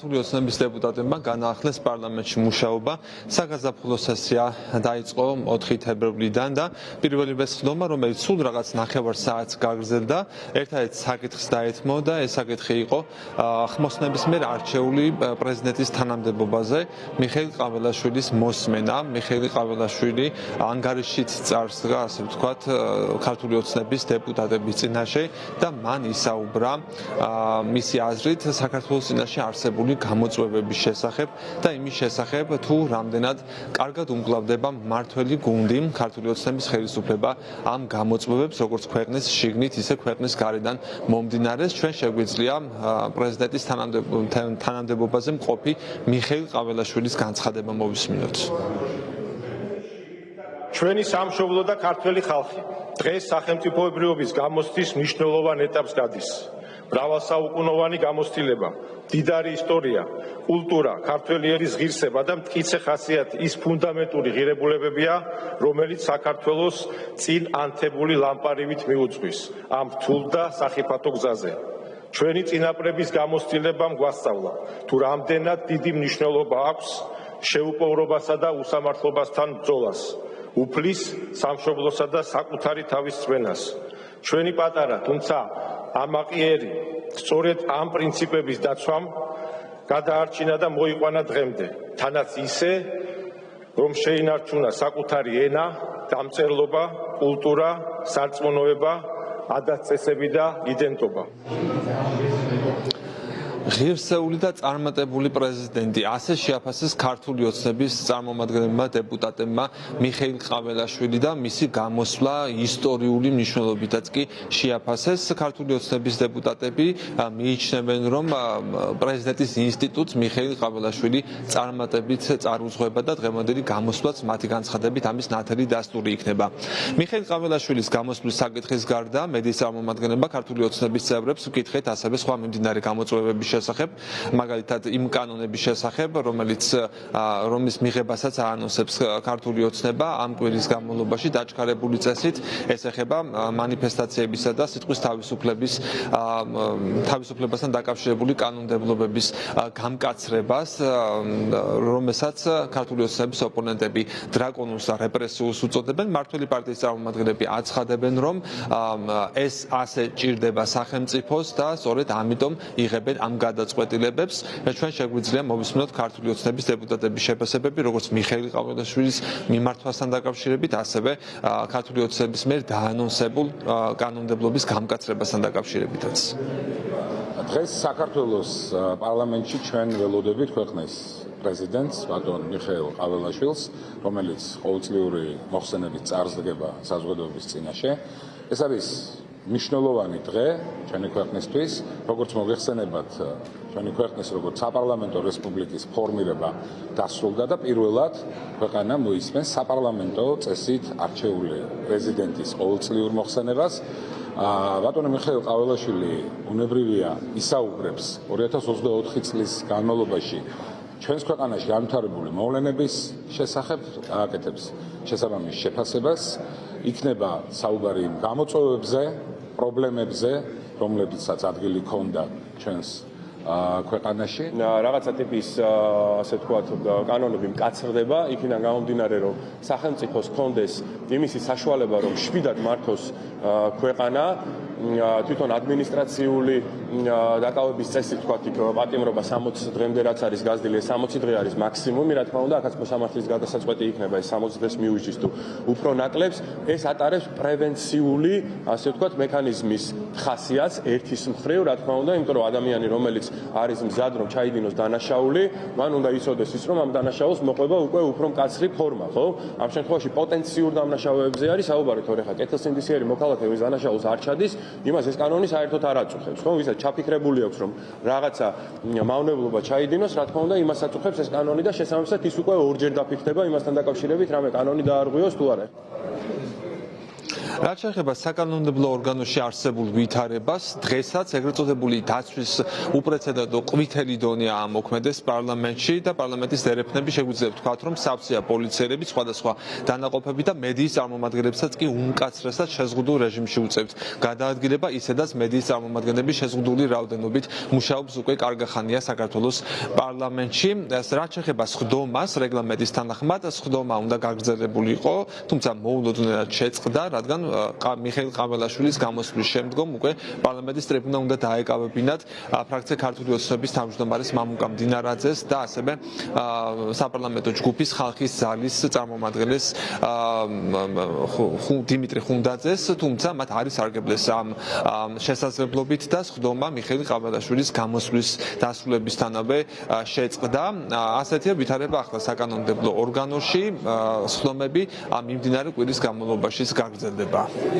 ქართული ოცნების დეპუტატებმა განაახლეს პარლამენტში მუშაობა. Საგაზაფხულო სესია დაიწყო 4 თებერვლიდან და პირველი ვესხდომა, რომელიც სულ რაღაც 9 საათს გაგრძელდა, ერთადერთი საკითხს დაეთმო და ეს საკითხი იყო ხმოსნების მიერ არჩეული პრეზიდენტის თანამდებობაზე მიხეილ ყაველაშვილის მოსმენა. მიხეილ ყაველაშვილი ანგარიშით წარსდგა, ასე ვთქვათ, ქართული ოცნების დეპუტატების წინაშე და მან ისაუბრა მისი აზრით საქართველოს წინაშე არსებული გამოწვევების შესახებ და იმის შესახებ თუ რამდენად კარგად უმკლავდება მმართველი გუნდი ქართული ოცნების ხელისუფლება ამ გამოწვევებს როგორც ქვეყნის შიგნით ისე ქვეყნის გარედან მომდინარეს. ჩვენ შეგვიძლია პრეზიდენტის თანამდებობაზე მყოფი მიხეილ ყაველაშვილის განცხადება მოვისმინოთ. ჩვენი სამშობლო და ქართველი ხალხი დღეს სახელმწიფოებრიობის გამოცდის მნიშვნელოვან ეტაპს გადის. მრავალსაუკუნოვანი გამოცდილება, დიდარი ისტორია, კულტურა, ქართველი ერის ღირსება და მტკიცე ხასიათი ის ფუნდამენტური ღირებულებებია, რომელიც საქართველოს წინ ანთებული ლამპარივით მიუძღვის ამ რთულ და სახიფათო გზაზე. ჩვენი წინაპრების გამოცდილებამ გვასწავლა, თუ რამდენად დიდი მნიშვნელობა აქვს შეუპოვრობასა და უსამართლობასთან ბრძოლას, უფლის, სამშობლოსა და საკუთარი თავის წვენას. ჩვენი პატარა, თუმცა ამაყიერი, სწორედ ამ პრინციპების დაცვამ გადაარჩინა და მოიყვანა დღემდე, თანაც ისე, რომ შეინარჩუნა საკუთარი ენა, დამწერლობა, კულტურა, სარწმუნოება, ადათ-წესები და იდენტობა. ღირსეული და წარმატებული პრეზიდენტი ასე შეაფასეს ქართული ოცნების წარმომადგენლებმა დეპუტატებმა მიხეილ ყაველაშვილი და მისი გამოსვლა ისტორიული მნიშვნელობითაც კი შეაფასეს. ქართული ოცნების დეპუტატები მიიჩნევენ, რომ პრეზიდენტის ინსტიტუტს მიხეილ ყაველაშვილი წარმატებით წარუძღვება და დღევანდელი გამოსვლაც მათი განცხადებით ამის ნათელი დასტური იქნება. მიხეილ ყაველაშვილის გამოსვლის საკითხის გარდა მედიის წარმომადგენლებმა ქართული ოცნების წევრებს უკითხეთ ასევე სხვა მიმდინარე გამოწვევების შესახებ, მაგალითად იმ კანონების შესახებ, რომლის მიღებასაც აანონსებს ქართული ოცნება ამ კვირის განმავლობაში დაჩქარებული წესით, ეს ეხება მანიფესტაციებისა და სიტყვის თავისუფლებასთან დაკავშირებული კანონმდებლობების გამკაცრებას, რომელსაც ქართული ოცნების ოპონენტები დრაკონულს და რეპრესიულს უწოდებენ. მმართველი პარტიის წარმომადგენლები აცხადებენ, რომ ეს ასე ჭირდება სახელმწიფოს და სწორედ ამიტომ იღებენ ამ გადაწყვეტილებებს. ჩვენ შეგვიძლია მოვისმინოთ ქართული ოცნების დეპუტატების შეფასებები, როგორც მიხეილ ყაველაშვილის მიმართვასთან დაკავშირებით, ასევე ქართული ოცნების მიერ დაანონსებულ კანონმდებლობის გამკაცრებასთან დაკავშირებითაც. დღეს საქართველოს პარლამენტში ჩვენ ველოდებით ქვეყნის პრეზიდენტს ბატონ მიხეილ ყაველაშვილს, რომელიც ყოველწლიური მოხსენებით წარსდგება საზოგადოების წინაშე. ეს არის მნიშვნელოვანი დღე ჩვენი ქვეყნისთვის, როგორც მოგეხსენებათ, ჩვენი ქვეყნის როგორც საპარლამენტო რესპუბლიკის ფორმირება დასრულდა და პირველად ქვეყანა მოისმენს საპარლამენტო წესით არჩეული პრეზიდენტის ყოველწლიურ მოხსენებას. ბატონო მიხეილ ყაველაშვილი უნებრივია ისაუბრებს 2024 წლის განმავლობაში ჩვენს ქვეყანაში განვითარებული მოვლენების შესახებ, გააკეთებს შესაბამის შეფასებას, იქნება საუბარი გამოწვევებზე, პრობლემებზე, რომლებიცაც ადგილი ჰქონდა ჩვენს ქვეყანაში. რაღაცა ტიპის ასე ვთქვათ კანონები მკაცრდება, იქიდან გამომდინარე, რომ სახელმწიფოს ჰქონდეს იმისი საშუალება, რომ შვიდად მართოს ქვეყანა, თვითონ ადმინისტრაციული დაკავების წესით ვთქვათ, იქ პატიმრობა 60 დღემდე რაც არის გაზრდილი, 60 დღე არის მაქსიმუმი, რა თქმა უნდა, აქაც მოსამართლის გადასაწყვეტი იქნება ეს 60 დღეს მიუჯდის თუ უფრო ნაკლებს, ეს ატარებს პრევენციული, ასე ვთქვათ, მექანიზმის ხასიათს ერთის მხრივ, რა თქმა უნდა, იმიტომ რომ ადამიანი, რომელიც არის მზად რომ ჩაიდინოს დანაშაული, მან უნდა იცოდეს ის, რომ ამ დანაშაულს მოყვება უკვე უფრო მკაცრი ფორმა, ხო? ამ შემთხვევაში პოტენციურ დანაშაულებზე არის საუბარი, თორე ხა კეთილსინდისიერი მოქალაქე ვის დანაშაულს არ ჩადის, იმას ეს კანონი საერთოდ არ აწუხებს, ხო? ვისაც ჩაფიქრებული აქვს, რომ რაღაცა მავნებლობა ჩაიდინოს, რა თქმა უნდა, იმას აწუხებს ეს კანონი და შესაბამისად ის უკვე ორჯერ დაფიქრდება იმასთან დაკავშირებით, რამე კანონი დაარღვიოს თუ არა. რაც შეეხება საკანონმდებლო ორგანოში არსებულ ვითარებას, დღესაც ეგრეთ წოდებული დაცვის უპრეცედენტო ყვითელი დონეა ამოქმედეს პარლამენტში და პარლამენტის დერეფნები შეგვიძლია ვთქვათ, რომ სავსეა პოლიციელები სხვადასხვა დანაყოფები და მედიის წარმომადგენლებსაც კი უმკაცრესად შეზღუდულ რეჟიმში უწევთ გადაადგილება, ისედაც მედიის წარმომადგენლები შეზღუდული რაოდენობით მუშაობს უკვე კარგი ხანია საქართველოს პარლამენტში. რაც შეეხება სხდომას, რეგლამენტის თანახმად სხდომა უნდა გაგრძელებულიყო, თუმცა მოულოდნელად შეწყდა, რადგან მიხეილ ყაველაშვილის გამოსვლის შემდგომ უკვე პარლამენტის ტრიბუნა უნდა დაეკავებინათ ფრაქცია ქართული ოცნების თავმჯდომარის მამუკა მდინარაძეს და ასევე საპარლამენტო ჯგუფის ხალხის ძალის წარმომადგენლის დიმიტრი ხუნდაძეს, თუმცა მათ არ ისარგებლეს ამ შესაძლებლობით და სხდომა მიხეილ ყაველაშვილის გამოსვლის დასრულებისთანავე შეწყდა. ასეთია ვითარება ახლა საკანონმდებლო ორგანოში, სხდომები მიმდინარე კვირის განმავლობაში გაგრძელდება.